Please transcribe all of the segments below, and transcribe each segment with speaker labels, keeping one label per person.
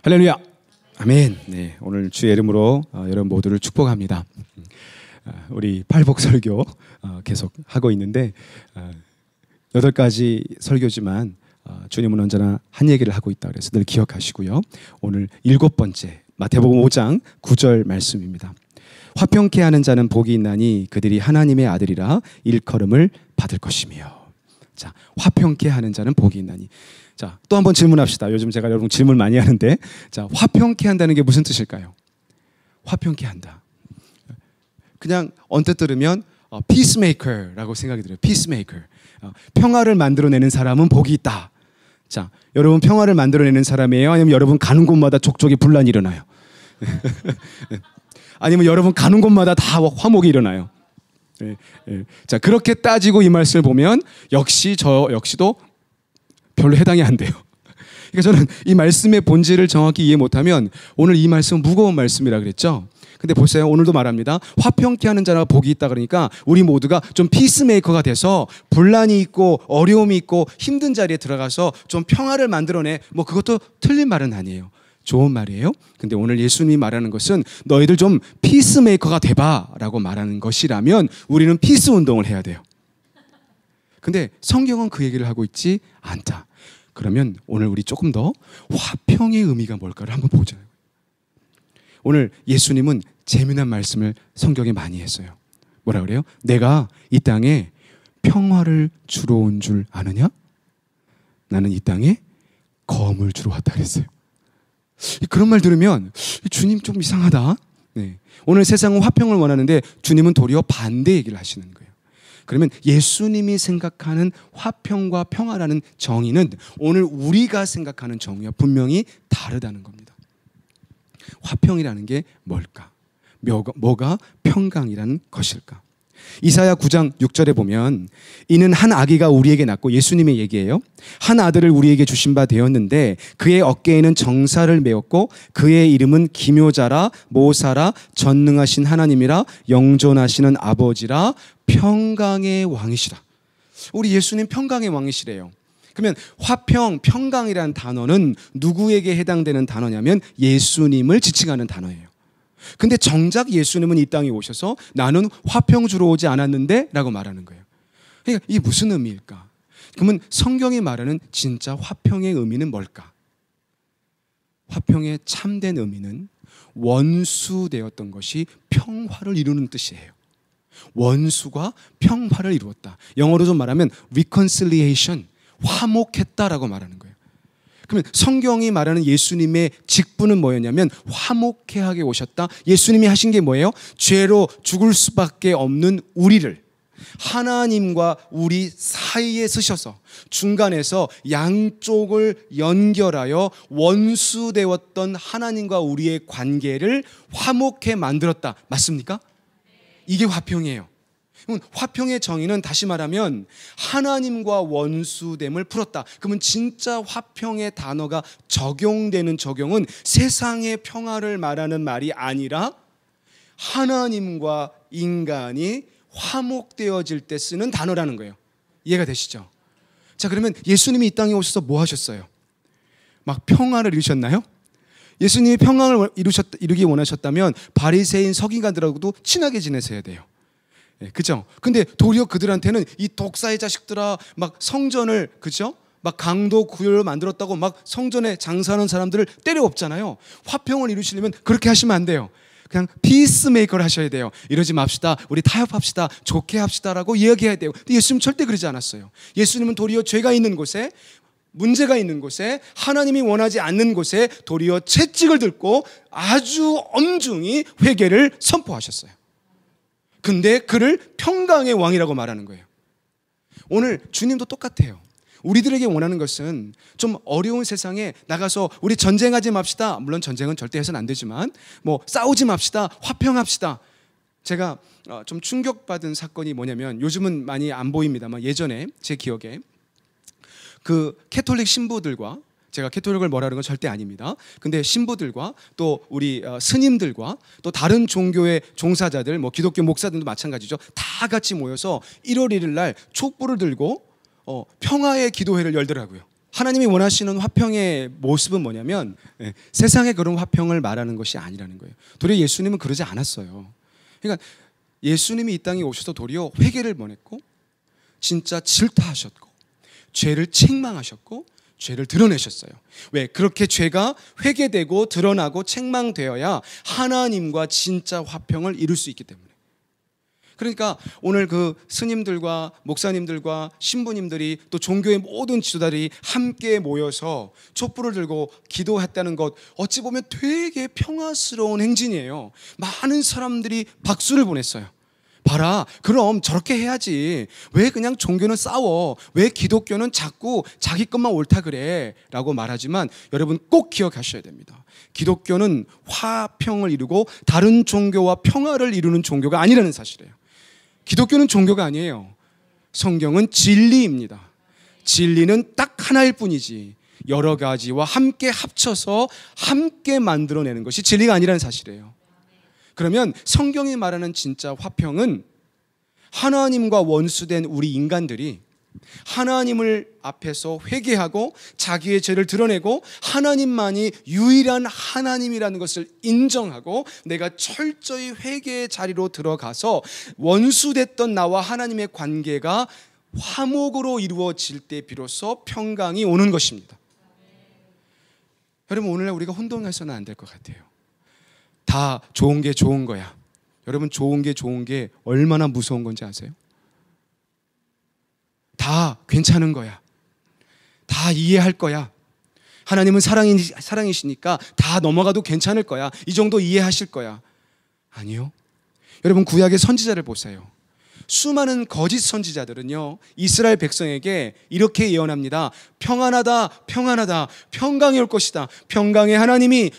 Speaker 1: 할렐루야, 아멘. 네, 오늘 주의 이름으로 여러분 모두를 축복합니다. 우리 팔복 설교 계속 하고 있는데 8가지 설교지만 주님은 언제나 한 얘기를 하고 있다 그래서 늘 기억하시고요. 오늘 7번째 마태복음 5장 9절 말씀입니다. 화평케 하는 자는 복이 있나니 그들이 하나님의 아들이라 일컬음을 받을 것이며. 자, 화평케 하는 자는 복이 있나니. 자, 또 한번 질문합시다. 요즘 제가 여러분 질문 많이 하는데, 자, 화평케 한다는 게 무슨 뜻일까요? 화평케 한다. 그냥 언뜻 들으면 peacemaker라고 생각이 들어요. peacemaker. 평화를 만들어내는 사람은 복이 있다. 자, 여러분 평화를 만들어내는 사람이에요? 아니면 여러분 가는 곳마다 족족이 분란이 일어나요? 아니면 여러분 가는 곳마다 다 화목이 일어나요? 자, 그렇게 따지고 이 말씀을 보면 저 역시도 별로 해당이 안 돼요. 그러니까 저는 이 말씀의 본질을 정확히 이해 못하면 오늘 이 말씀은 무거운 말씀이라 그랬죠. 근데 보세요. 오늘도 말합니다. 화평케 하는 자가 복이 있다 그러니까 우리 모두가 좀 피스메이커가 돼서 분란이 있고 어려움이 있고 힘든 자리에 들어가서 좀 평화를 만들어내. 뭐 그것도 틀린 말은 아니에요. 좋은 말이에요. 근데 오늘 예수님이 말하는 것은 너희들 좀 피스메이커가 돼봐라고 말하는 것이라면 우리는 피스 운동을 해야 돼요. 근데 성경은 그 얘기를 하고 있지 않다. 그러면 오늘 우리 조금 더 화평의 의미가 뭘까를 한번 보자. 오늘 예수님은 재미난 말씀을 성경에 많이 했어요. 뭐라 그래요? 내가 이 땅에 평화를 주러 온 줄 아느냐? 나는 이 땅에 검을 주러 왔다 그랬어요. 그런 말 들으면 주님 좀 이상하다. 네. 오늘 세상은 화평을 원하는데 주님은 도리어 반대 얘기를 하시는 거예요. 그러면 예수님이 생각하는 화평과 평화라는 정의는 오늘 우리가 생각하는 정의와 분명히 다르다는 겁니다. 화평이라는 게 뭘까? 뭐가 평강이라는 것일까? 이사야 9장 6절에 보면 이는 한 아기가 우리에게 낳고, 예수님의 얘기예요. 한 아들을 우리에게 주신 바 되었는데 그의 어깨에는 정사를 메었고 그의 이름은 기묘자라 모사라 전능하신 하나님이라 영존하시는 아버지라 평강의 왕이시라. 우리 예수님 평강의 왕이시래요. 그러면 화평, 평강이라는 단어는 누구에게 해당되는 단어냐면 예수님을 지칭하는 단어예요. 근데 정작 예수님은 이 땅에 오셔서 나는 화평 주러 오지 않았는데 라고 말하는 거예요. 그러니까 이게 무슨 의미일까? 그러면 성경이 말하는 진짜 화평의 의미는 뭘까? 화평의 참된 의미는 원수되었던 것이 평화를 이루는 뜻이에요. 원수가 평화를 이루었다. 영어로 좀 말하면 reconciliation, 화목했다라고 말하는 거예요. 그러면 성경이 말하는 예수님의 직분은 뭐였냐면 화목케 하게 오셨다. 예수님이 하신 게 뭐예요? 죄로 죽을 수밖에 없는 우리를 하나님과 우리 사이에 서셔서 중간에서 양쪽을 연결하여 원수되었던 하나님과 우리의 관계를 화목케 만들었다. 맞습니까? 이게 화평이에요. 화평의 정의는 다시 말하면 하나님과 원수됨을 풀었다. 그러면 진짜 화평의 단어가 적용되는 적용은 세상의 평화를 말하는 말이 아니라 하나님과 인간이 화목되어질 때 쓰는 단어라는 거예요. 이해가 되시죠? 자, 그러면 예수님이 이 땅에 오셔서 뭐 하셨어요? 막 평화를 이루셨나요? 예수님이 평강을 이루기 원하셨다면 바리새인 서기관들하고도 친하게 지내셔야 돼요. 그죠? 근데 도리어 그들한테는 이 독사의 자식들아, 막 성전을, 그죠? 막 강도 구요를 만들었다고 막 성전에 장사하는 사람들을 때려엎잖아요. 화평을 이루시려면 그렇게 하시면 안 돼요. 그냥 피스메이커를 하셔야 돼요. 이러지 맙시다. 우리 타협합시다. 좋게 합시다라고 이야기해야 돼요. 근데 예수님은 절대 그러지 않았어요. 예수님은 도리어 죄가 있는 곳에, 문제가 있는 곳에, 하나님이 원하지 않는 곳에 도리어 채찍을 들고 아주 엄중히 회개를 선포하셨어요. 근데 그를 평강의 왕이라고 말하는 거예요. 오늘 주님도 똑같아요. 우리들에게 원하는 것은 좀 어려운 세상에 나가서 우리 전쟁하지 맙시다. 물론 전쟁은 절대 해서는 안 되지만 뭐 싸우지 맙시다. 화평합시다. 제가 좀 충격받은 사건이 뭐냐면, 요즘은 많이 안 보입니다만 예전에 제 기억에 그 캐톨릭 신부들과, 제가 캐톨릭을 뭐라는 건 절대 아닙니다. 근데 신부들과 또 우리 스님들과 또 다른 종교의 종사자들, 뭐 기독교 목사들도 마찬가지죠. 다 같이 모여서 1월 1일 날 촛불을 들고 평화의 기도회를 열더라고요. 하나님이 원하시는 화평의 모습은 뭐냐면 세상의 그런 화평을 말하는 것이 아니라는 거예요. 도리어 예수님은 그러지 않았어요. 그러니까 예수님이 이 땅에 오셔서 도리어 회개를 원했고 진짜 질타하셨고 죄를 책망하셨고 죄를 드러내셨어요. 왜? 그렇게 죄가 회개되고 드러나고 책망되어야 하나님과 진짜 화평을 이룰 수 있기 때문에. 그러니까 오늘 그 스님들과 목사님들과 신부님들이 또 종교의 모든 지도자들이 함께 모여서 촛불을 들고 기도했다는 것, 어찌 보면 되게 평화스러운 행진이에요. 많은 사람들이 박수를 보냈어요. 봐라, 그럼 저렇게 해야지. 왜 그냥 종교는 싸워? 왜 기독교는 자꾸 자기 것만 옳다 그래? 라고 말하지만 여러분 꼭 기억하셔야 됩니다. 기독교는 화평을 이루고 다른 종교와 평화를 이루는 종교가 아니라는 사실이에요. 기독교는 종교가 아니에요. 성경은 진리입니다. 진리는 딱 하나일 뿐이지 여러 가지와 함께 합쳐서 함께 만들어내는 것이 진리가 아니라는 사실이에요. 그러면 성경이 말하는 진짜 화평은 하나님과 원수된 우리 인간들이 하나님을 앞에서 회개하고 자기의 죄를 드러내고 하나님만이 유일한 하나님이라는 것을 인정하고 내가 철저히 회개의 자리로 들어가서 원수됐던 나와 하나님의 관계가 화목으로 이루어질 때 비로소 평강이 오는 것입니다. 여러분, 오늘날 우리가 혼동해서는 안 될 것 같아요. 다 좋은 게 좋은 거야. 여러분, 좋은 게 얼마나 무서운 건지 아세요? 다 괜찮은 거야. 다 이해할 거야. 하나님은 사랑이시니까 다 넘어가도 괜찮을 거야. 이 정도 이해하실 거야. 아니요. 여러분, 구약의 선지자를 보세요. 수많은 거짓 선지자들은요, 이스라엘 백성에게 이렇게 예언합니다. 평안하다, 평안하다, 평강이 올 것이다. 평강의 하나님이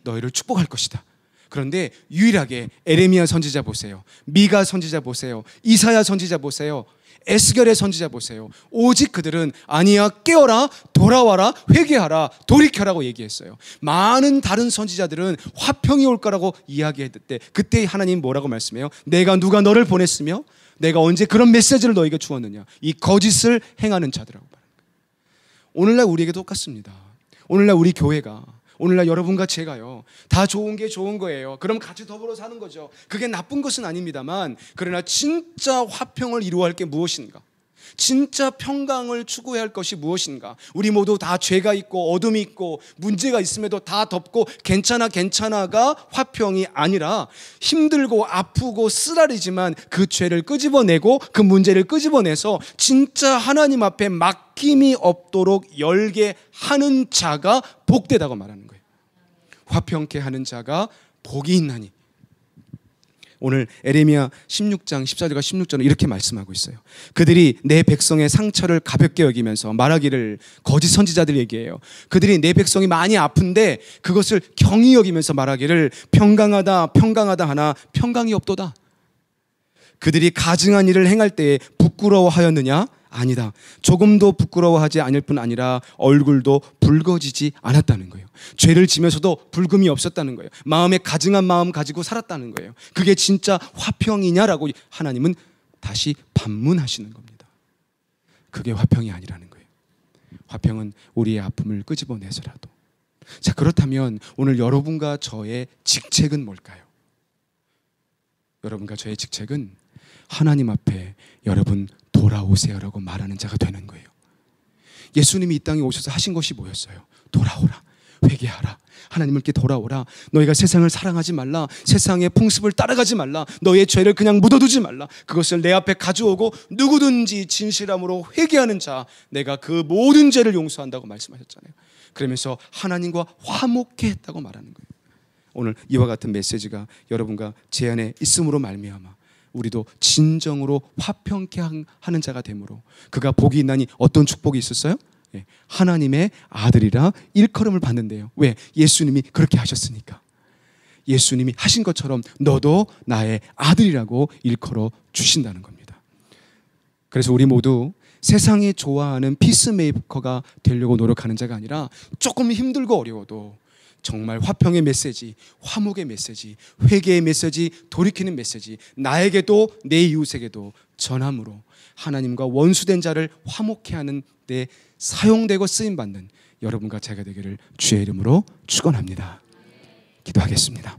Speaker 1: 너희를 축복할 것이다. 그런데 유일하게 에레미야 선지자 보세요. 미가 선지자 보세요. 이사야 선지자 보세요. 에스겔의 선지자 보세요. 오직 그들은 아니야, 깨어라, 돌아와라, 회개하라, 돌이켜라고 얘기했어요. 많은 다른 선지자들은 화평이 올 거라고 이야기했을 때 그때 하나님 뭐라고 말씀해요? 내가 누가 너를 보냈으며 내가 언제 그런 메시지를 너에게 주었느냐? 이 거짓을 행하는 자들이라고 말합니다. 오늘날 우리에게 똑같습니다. 오늘날 우리 교회가, 오늘날 여러분과 제가요, 다 좋은 게 좋은 거예요. 그럼 같이 더불어 사는 거죠. 그게 나쁜 것은 아닙니다만, 그러나 진짜 화평을 이루어야 할 게 무엇인가? 진짜 평강을 추구해야 할 것이 무엇인가? 우리 모두 다 죄가 있고 어둠이 있고 문제가 있음에도 다 덮고 괜찮아가 화평이 아니라 힘들고 아프고 쓰라리지만 그 죄를 끄집어내고 그 문제를 끄집어내서 진짜 하나님 앞에 막힘이 없도록 열게 하는 자가 복되다고 말하는 거예요. 화평케 하는 자가 복이 있나니. 오늘 에레미야 16장 14절과 16절은 이렇게 말씀하고 있어요. 그들이 내 백성의 상처를 가볍게 여기면서 말하기를, 거짓 선지자들 얘기해요. 그들이 내 백성이 많이 아픈데 그것을 경히 여기면서 말하기를 평강하다 하나 평강이 없도다. 그들이 가증한 일을 행할 때에 부끄러워하였느냐? 아니다. 조금도 부끄러워하지 않을 뿐 아니라 얼굴도 붉어지지 않았다는 거예요. 죄를 지면서도 붉음이 없었다는 거예요. 마음에 가증한 마음 가지고 살았다는 거예요. 그게 진짜 화평이냐라고 하나님은 다시 반문하시는 겁니다. 그게 화평이 아니라는 거예요. 화평은 우리의 아픔을 끄집어내서라도. 자, 그렇다면 오늘 여러분과 저의 직책은 뭘까요? 여러분과 저의 직책은 하나님 앞에 여러분 돌아오세요라고 말하는 자가 되는 거예요. 예수님이 이 땅에 오셔서 하신 것이 뭐였어요? 돌아오라, 회개하라, 하나님께 돌아오라. 너희가 세상을 사랑하지 말라. 세상의 풍습을 따라가지 말라. 너의 죄를 그냥 묻어두지 말라. 그것을 내 앞에 가져오고 누구든지 진실함으로 회개하는 자, 내가 그 모든 죄를 용서한다고 말씀하셨잖아요. 그러면서 하나님과 화목케 했다고 말하는 거예요. 오늘 이와 같은 메시지가 여러분과 제 안에 있음으로 말미암아 우리도 진정으로 화평케 하는 자가 되므로 그가 복이 있나니 어떤 축복이 있었어요? 하나님의 아들이라 일컬음을 받는데요. 왜? 예수님이 그렇게 하셨으니까. 예수님이 하신 것처럼 너도 나의 아들이라고 일컬어 주신다는 겁니다. 그래서 우리 모두 세상이 좋아하는 피스메이커가 되려고 노력하는 자가 아니라 조금 힘들고 어려워도 정말 화평의 메시지, 화목의 메시지, 회개의 메시지, 돌이키는 메시지, 나에게도 내 이웃에게도 전함으로 하나님과 원수된 자를 화목케 하는 데 사용되고 쓰임받는 여러분과 제가 되기를 주의 이름으로 축원합니다. 기도하겠습니다.